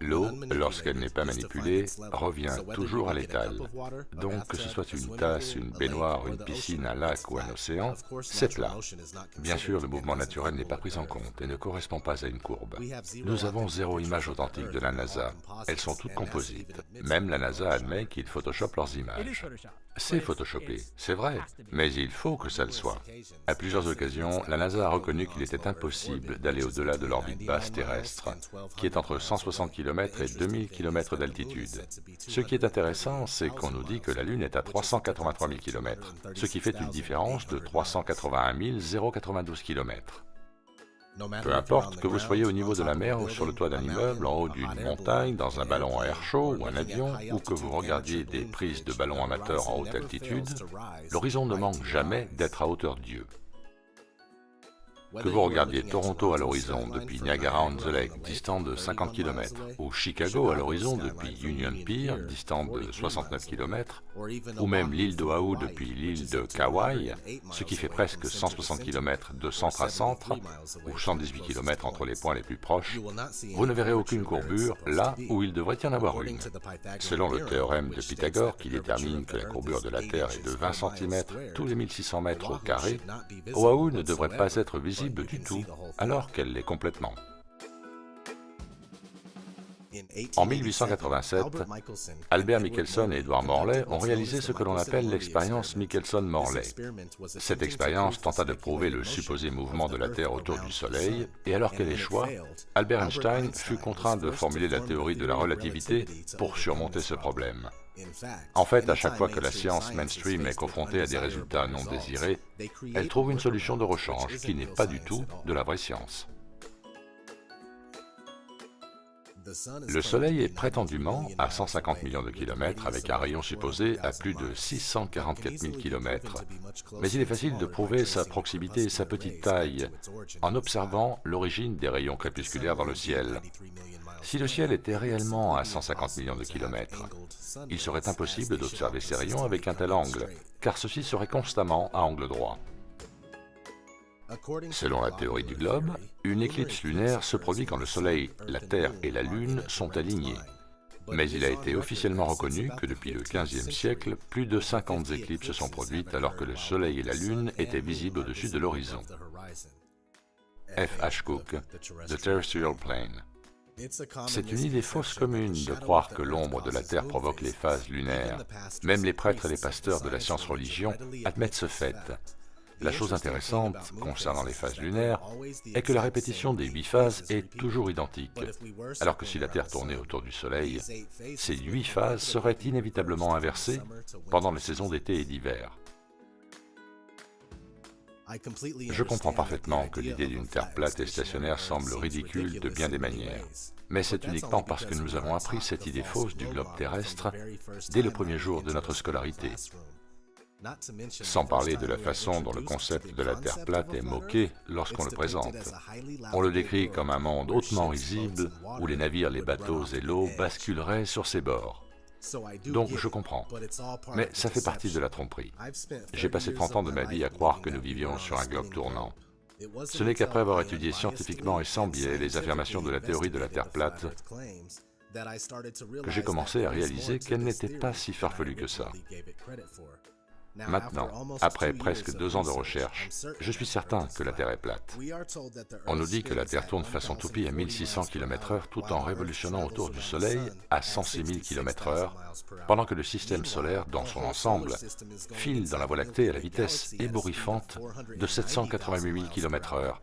L'eau, lorsqu'elle n'est pas manipulée, revient toujours à l'étal. Donc, que ce soit une tasse, une baignoire, une piscine, un lac ou un océan, c'est plat. Bien sûr, le mouvement naturel n'est pas pris en compte et ne correspond pas à une courbe. Nous avons zéro image authentique de la NASA. Elles sont toutes composites. Même la NASA admet qu'ils photoshopent leurs images. C'est photoshopé, c'est vrai, mais il faut que ça le soit. À plusieurs occasions, la NASA a reconnu qu'il était impossible d'aller au-delà de l'orbite basse terrestre, qui est entre 160 km et 2000 km d'altitude. Ce qui est intéressant, c'est qu'on nous dit que la Lune est à 383 000 km, ce qui fait une différence de 381 092 km. Peu importe que vous soyez au niveau de la mer ou sur le toit d'un immeuble, en haut d'une montagne, dans un ballon à air chaud ou un avion, ou que vous regardiez des prises de ballons amateurs en haute altitude, l'horizon ne manque jamais d'être à hauteur d'yeux. Que vous regardiez Toronto à l'horizon depuis Niagara-on-the-Lake, distant de 50 km, ou Chicago à l'horizon depuis Union Pier, distant de 69 km, ou même l'île d'Oahu depuis l'île de Kauai, ce qui fait presque 160 km de centre à centre, ou 118 km entre les points les plus proches, vous ne verrez aucune courbure là où il devrait y en avoir une. Selon le théorème de Pythagore, qui détermine que la courbure de la Terre est de 20 cm tous les 1600 mètres au carré, Oahu ne devrait pas être visible du tout, alors qu'elle l'est complètement. En 1887, Albert Michelson et Edward Morley ont réalisé ce que l'on appelle l'expérience Michelson-Morley. Cette expérience tenta de prouver le supposé mouvement de la Terre autour du Soleil, et alors qu'elle échoua, Albert Einstein fut contraint de formuler la théorie de la relativité pour surmonter ce problème. En fait, à chaque fois que la science mainstream est confrontée à des résultats non désirés, elle trouve une solution de rechange qui n'est pas du tout de la vraie science. Le Soleil est prétendument à 150 millions de kilomètres avec un rayon supposé à plus de 644 000 kilomètres. Mais il est facile de prouver sa proximité et sa petite taille en observant l'origine des rayons crépusculaires dans le ciel. Si le ciel était réellement à 150 millions de kilomètres, il serait impossible d'observer ces rayons avec un tel angle, car ceux-ci seraient constamment à angle droit. Selon la théorie du globe, une éclipse lunaire se produit quand le Soleil, la Terre et la Lune sont alignés. Mais il a été officiellement reconnu que depuis le XVe siècle, plus de 50 éclipses se sont produites alors que le Soleil et la Lune étaient visibles au-dessus de l'horizon. F. H. Cook, The Terrestrial Plane. C'est une idée fausse commune de croire que l'ombre de la Terre provoque les phases lunaires. Même les prêtres et les pasteurs de la science-religion admettent ce fait. La chose intéressante concernant les phases lunaires est que la répétition des 8 phases est toujours identique, alors que si la Terre tournait autour du Soleil, ces 8 phases seraient inévitablement inversées pendant les saisons d'été et d'hiver. Je comprends parfaitement que l'idée d'une Terre plate et stationnaire semble ridicule de bien des manières, mais c'est uniquement parce que nous avons appris cette idée fausse du globe terrestre dès le premier jour de notre scolarité. Sans parler de la façon dont le concept de la Terre plate est moqué lorsqu'on le présente. On le décrit comme un monde hautement risible où les navires, les bateaux et l'eau basculeraient sur ses bords. Donc je comprends, mais ça fait partie de la tromperie. J'ai passé 30 ans de ma vie à croire que nous vivions sur un globe tournant. Ce n'est qu'après avoir étudié scientifiquement et sans biais les affirmations de la théorie de la Terre plate que j'ai commencé à réaliser qu'elle n'était pas si farfelue que ça. Maintenant, après presque 2 ans de recherche, je suis certain que la Terre est plate. On nous dit que la Terre tourne façon toupie à 1600 km/h tout en révolutionnant autour du Soleil à 106 000 km/h, pendant que le système solaire, dans son ensemble, file dans la Voie lactée à la vitesse ébouriffante de 788 000 km/h,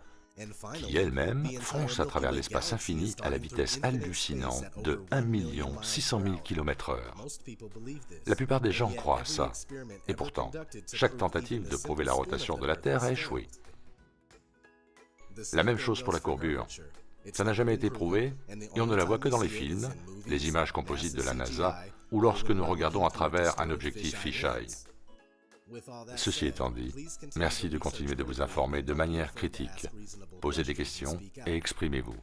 qui elle-même fonce à travers l'espace infini à la vitesse hallucinante de 1 600 000 km/h. La plupart des gens croient à ça, et pourtant, chaque tentative de prouver la rotation de la Terre a échoué. La même chose pour la courbure. Ça n'a jamais été prouvé, et on ne la voit que dans les films, les images composites de la NASA, ou lorsque nous regardons à travers un objectif fisheye. Ceci étant dit, merci de continuer de vous informer de manière critique. Posez des questions et exprimez-vous.